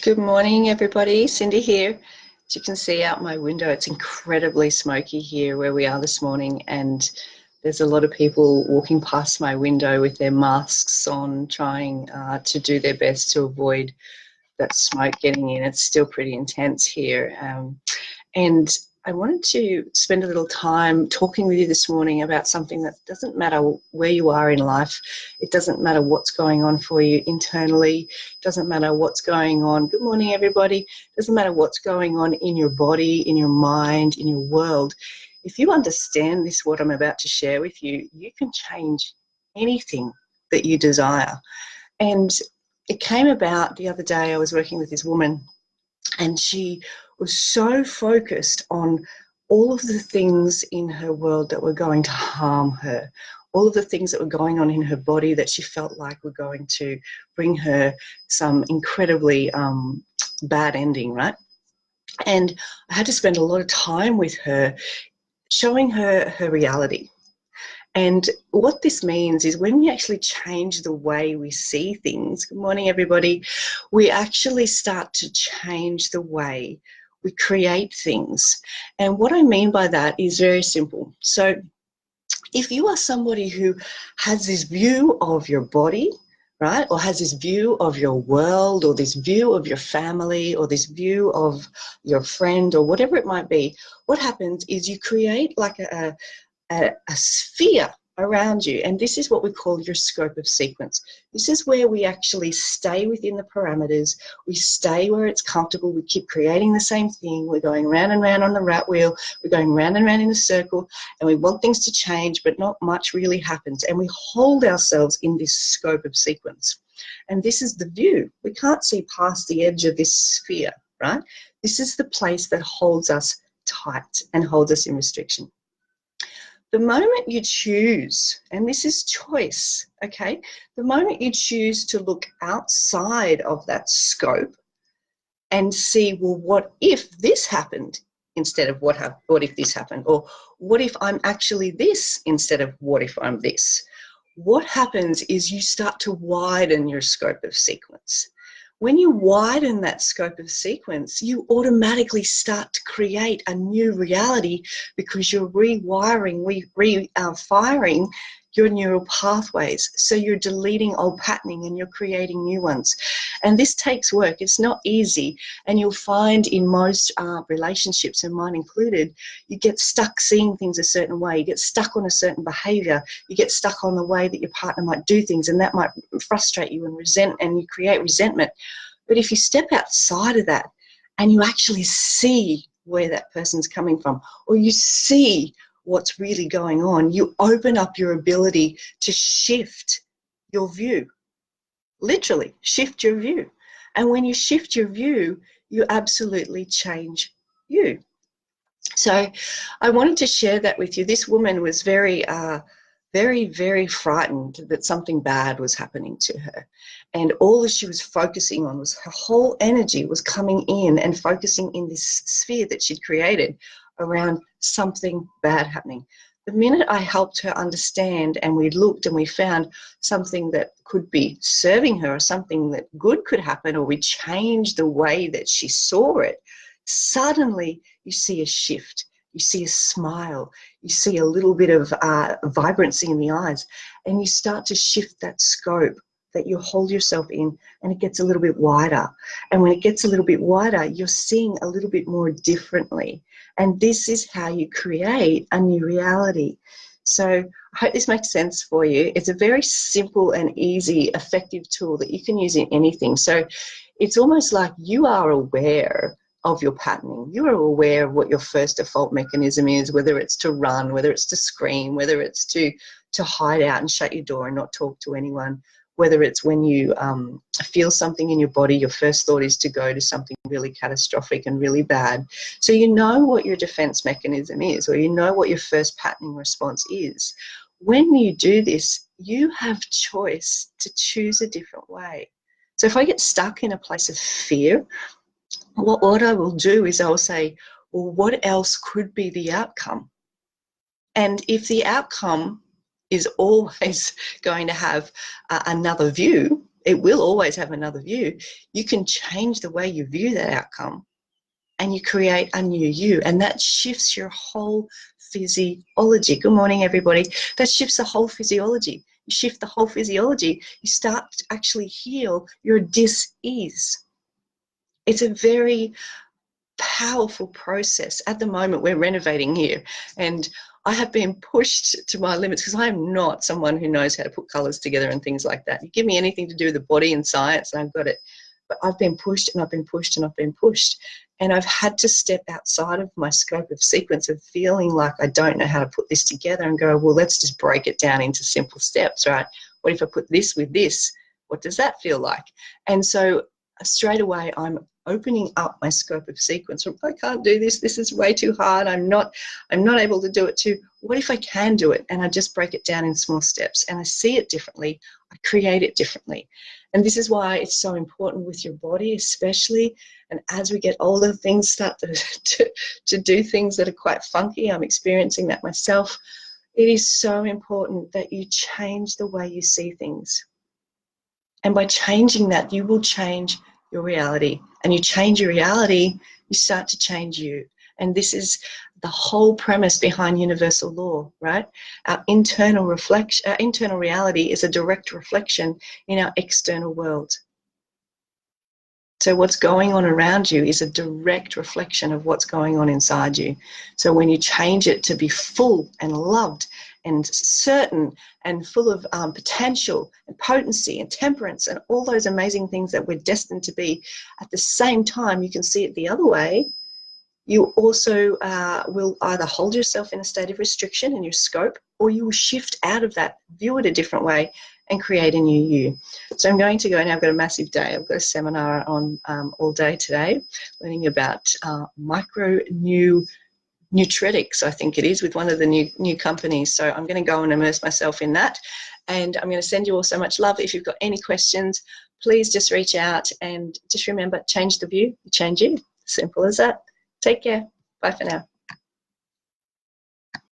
Good morning, everybody. Cindy here. As you can see out my window, it's incredibly smoky here where we are this morning, and there's a lot of people walking past my window with their masks on, trying to do their best to avoid that smoke getting in. It's still pretty intense here. And I wanted to spend a little time talking with you this morning about something that doesn't matter where you are in life. It doesn't matter what's going on for you internally. It doesn't matter what's going on. Good morning, everybody. It doesn't matter what's going on in your body, in your mind, in your world. If you understand this, what I'm about to share with you, you can change anything that you desire. And it came about the other day. I was working with this woman, and she was so focused on all of the things in her world that were going to harm her, all of the things that were going on in her body that she felt like were going to bring her some incredibly bad ending, right? And I had to spend a lot of time with her, showing her her reality. And what this means is when we actually change the way we see things, good morning everybody, we actually start to change the way we create things. And what I mean by that is very simple. So if you are somebody who has this view of your body, right, or has this view of your world, or this view of your family, or this view of your friend, or whatever it might be, what happens is you create like a sphere around you, and this is what we call your scope of sequence. This is where we actually stay within the parameters, we stay where it's comfortable, we keep creating the same thing, we're going round and round on the rat wheel, we're going round and round in a circle, and we want things to change, but not much really happens, and we hold ourselves in this scope of sequence. And this is the view. We can't see past the edge of this sphere, right? This is the place that holds us tight and holds us in restriction. The moment you choose, and this is choice, okay? The moment you choose to look outside of that scope and see, well, what if this happened instead of what if this happened? Or what if I'm actually this instead of what if I'm this? What happens is you start to widen your scope of sequence. When you widen that scope of sequence, you automatically start to create a new reality because you're rewiring, firing your neural pathways. So you're deleting old patterning and you're creating new ones. And this takes work. It's not easy. And you'll find in most relationships, and mine included, you get stuck seeing things a certain way. You get stuck on a certain behavior. You get stuck on the way that your partner might do things, and that might frustrate you and you create resentment. But if you step outside of that and you actually see where that person's coming from, or you see what's really going on, you open up your ability to shift your view. Literally, shift your view. And when you shift your view, you absolutely change you. So I wanted to share that with you. This woman was very, very frightened that something bad was happening to her. And all that she was focusing on was her whole energy was coming in and focusing in this sphere that she'd created around something bad happening. The minute I helped her understand and we looked and we found something that could be serving her, or something that good could happen, or we changed the way that she saw it, suddenly you see a shift. You see a smile. You see a little bit of vibrancy in the eyes, and you start to shift that scope that you hold yourself in, and it gets a little bit wider. And when it gets a little bit wider, you're seeing a little bit more differently. And this is how you create a new reality. So I hope this makes sense for you. It's a very simple and easy, effective tool that you can use in anything. So it's almost like you are aware of your patterning. You are aware of what your first default mechanism is, whether it's to run, whether it's to scream, whether it's to hide out and shut your door and not talk to anyone, whether it's when you feel something in your body, your first thought is to go to something really catastrophic and really bad. So you know what your defense mechanism is, or you know what your first patterning response is. When you do this, you have choice to choose a different way. So if I get stuck in a place of fear, what I will do is I'll say, well, what else could be the outcome? And if the outcome is always going to have another view, it will always have another view. You can change the way you view that outcome, and you create a new you, and that shifts your whole physiology. Good morning, everybody. That shifts the whole physiology. You shift the whole physiology, you start to actually heal your dis-ease. It's a very powerful process. At the moment, we're renovating here, and I have been pushed to my limits because I am not someone who knows how to put colours together and things like that. You give me anything to do with the body and science, and I've got it. But I've been pushed and I've been pushed and I've been pushed. And I've had to step outside of my scope of sequence of feeling like I don't know how to put this together and go, well, let's just break it down into simple steps, right? What if I put this with this? What does that feel like? And so straight away, I'm opening up my scope of sequence from, I can't do this. This is way too hard. I'm not able to do it, to what if I can do it? And I just break it down in small steps, and I see it differently. I create it differently. And this is why it's so important with your body, especially. And as we get older, things start to do things that are quite funky. I'm experiencing that myself. It is so important that you change the way you see things. And by changing that, you will change your reality. And you change your reality, you start to change you. And this is the whole premise behind universal law, right? Our internal reflection, our internal reality is a direct reflection in our external world. So what's going on around you is a direct reflection of what's going on inside you. So when you change it to be full and loved and certain and full of potential and potency and temperance and all those amazing things that we're destined to be, at the same time you can see it the other way. You also will either hold yourself in a state of restriction in your scope, or you will shift out of that, view it a different way, and create a new you. So I'm going to go now. I've got a massive day. I've got a seminar on all day today, learning about micro nutritics, I think it is, with one of the new companies. So I'm going to go and immerse myself in that. And I'm going to send you all so much love. If you've got any questions, please just reach out, and just remember, change the view, change you. Simple as that. Take care. Bye for now.